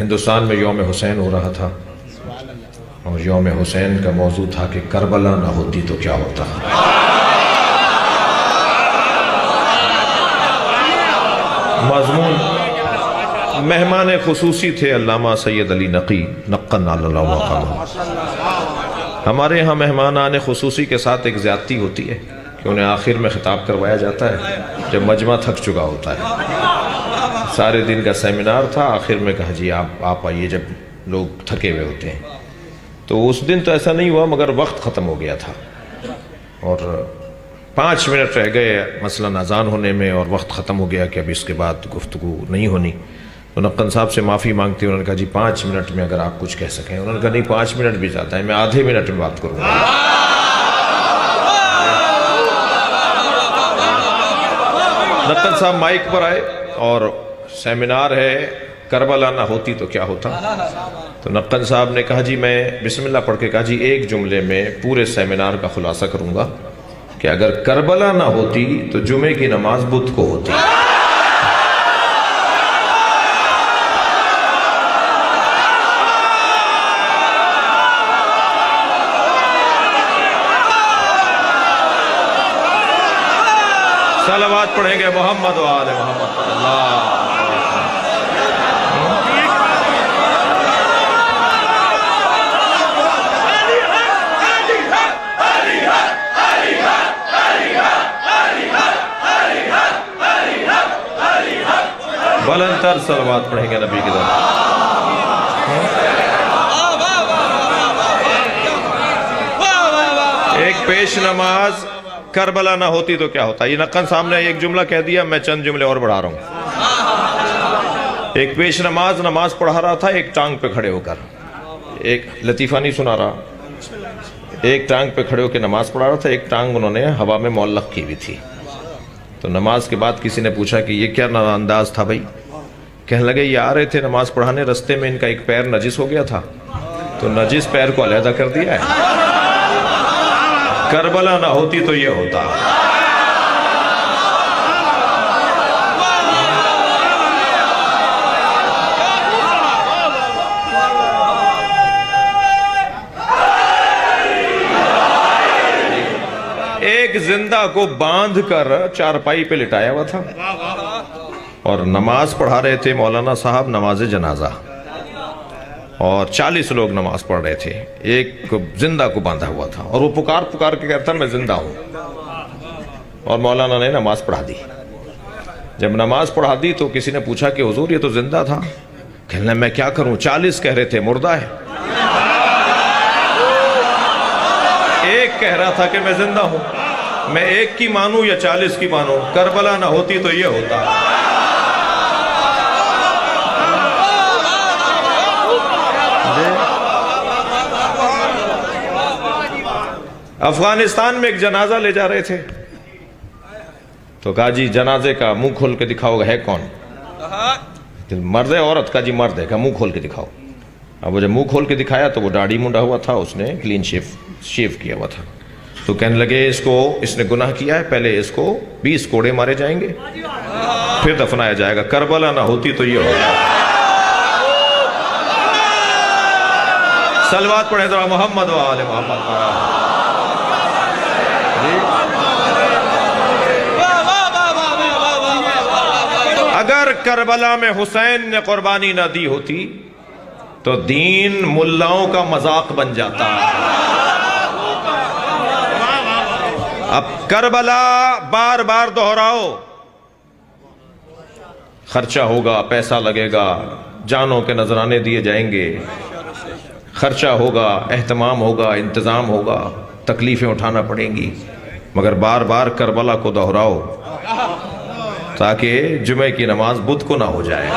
ہندوستان میں یوم حسین ہو رہا تھا اور یوم حسین کا موضوع تھا کہ کربلا نہ ہوتی تو کیا ہوتا۔ مضمون مہمان خصوصی تھے علامہ سید علی نقی نقن اللہ وقامہ۔ ہمارے یہاں مہمان خصوصی کے ساتھ ایک زیادتی ہوتی ہے کہ انہیں آخر میں خطاب کروایا جاتا ہے جب مجمع تھک چکا ہوتا ہے۔ سارے دن کا سیمینار تھا، آخر میں کہا جی آپ آئیے جب لوگ تھکے ہوئے ہوتے ہیں۔ تو اس دن تو ایسا نہیں ہوا مگر وقت ختم ہو گیا تھا اور 5 منٹ رہ گئے مثلاً اذان ہونے میں اور وقت ختم ہو گیا کہ اب اس کے بعد گفتگو نہیں ہونی۔ تو نقن صاحب سے معافی مانگتے انہوں نے کہا جی 5 منٹ میں اگر آپ کچھ کہہ سکیں۔ انہوں نے کہا نہیں 5 منٹ بھی زیادہ ہے، میں آدھے منٹ میں بات کروں گا۔ نقن صاحب مائک پر آئے اور سیمینار ہے کربلا نہ ہوتی تو کیا ہوتا۔ تو نقن صاحب نے کہا جی میں بسم اللہ پڑھ کے کہا جی ایک جملے میں پورے سیمینار کا خلاصہ کروں گا کہ اگر کربلا نہ ہوتی تو جمعے کی نماز بدھ کو ہوتی۔ صلوات پڑھیں گے محمد و آل محمد اللہ۔ بلند تر صلوات پڑھیں گے نبی کی طرف۔ ایک پیش نماز کربلا نہ ہوتی تو کیا ہوتا۔ یہ نقن صاحب نے ایک جملہ کہہ دیا، میں چند جملے اور بڑھا رہا ہوں۔ ایک پیش نماز پڑھا رہا تھا ایک ٹانگ پہ کھڑے ہو کر، ایک لطیفہ نہیں سنا رہا، ایک ٹانگ پہ کھڑے ہو کے نماز پڑھا رہا تھا، ایک ٹانگ انہوں نے ہوا میں معلق کی ہوئی تھی۔ تو نماز کے بعد کسی نے پوچھا کہ یہ کیا انداز تھا بھائی؟ کہنے لگے یہ آ رہے تھے نماز پڑھانے، رستے میں ان کا ایک پیر نجس ہو گیا تھا تو نجس پیر کو علیحدہ کر دیا ہے۔ کربلا نہ ہوتی تو یہ ہوتا۔ ایک زندہ کو باندھ کر چارپائی پہ لٹایا ہوا تھا اور نماز پڑھا رہے تھے مولانا صاحب نماز جنازہ، اور 40 لوگ نماز پڑھ رہے تھے، ایک زندہ کو باندھا ہوا تھا اور وہ پکار کے کہتا میں زندہ ہوں، اور مولانا نے نماز پڑھا دی۔ جب نماز پڑھا دی تو کسی نے پوچھا کہ حضور یہ تو زندہ تھا۔ کہنا میں کیا کروں، 40 کہہ رہے تھے مردہ ہے، ایک کہہ رہا تھا کہ میں زندہ ہوں، میں ایک کی مانوں یا 40 کی مانوں؟ کربلا نہ ہوتی تو یہ ہوتا۔ افغانستان میں ایک جنازہ لے جا رہے تھے تو کہا جی جنازے کا منہ کھول کے دکھاؤ گا، ہے کون؟ مرد ہے عورت؟ کا جی مرد ہے، کا منہ کھول کے دکھاؤ۔ اب وہ جب منہ کھول کے دکھایا تو وہ داڑھی منڈا ہوا تھا، اس نے کلین شیو کیا ہوا تھا۔ تو کہنے لگے اس نے گناہ کیا ہے، پہلے اس کو 20 کوڑے مارے جائیں گے پھر دفنایا جائے گا۔ کربلا نہ ہوتی تو یہ ہوتا۔ صلوات پڑھیں ذرا محمد و آل محمد۔ اگر کربلا میں حسین نے قربانی نہ دی ہوتی تو دین ملاؤں کا مذاق بن جاتا۔ اب کربلا بار بار دہراؤ، خرچہ ہوگا، پیسہ لگے گا، جانوں کے نذرانے دیے جائیں گے، خرچہ ہوگا، اہتمام ہوگا، انتظام ہوگا، تکلیفیں اٹھانا پڑیں گی، مگر بار بار کربلا کو دہراؤ تاکہ جمعہ کی نماز بدھ کو نہ ہو جائے۔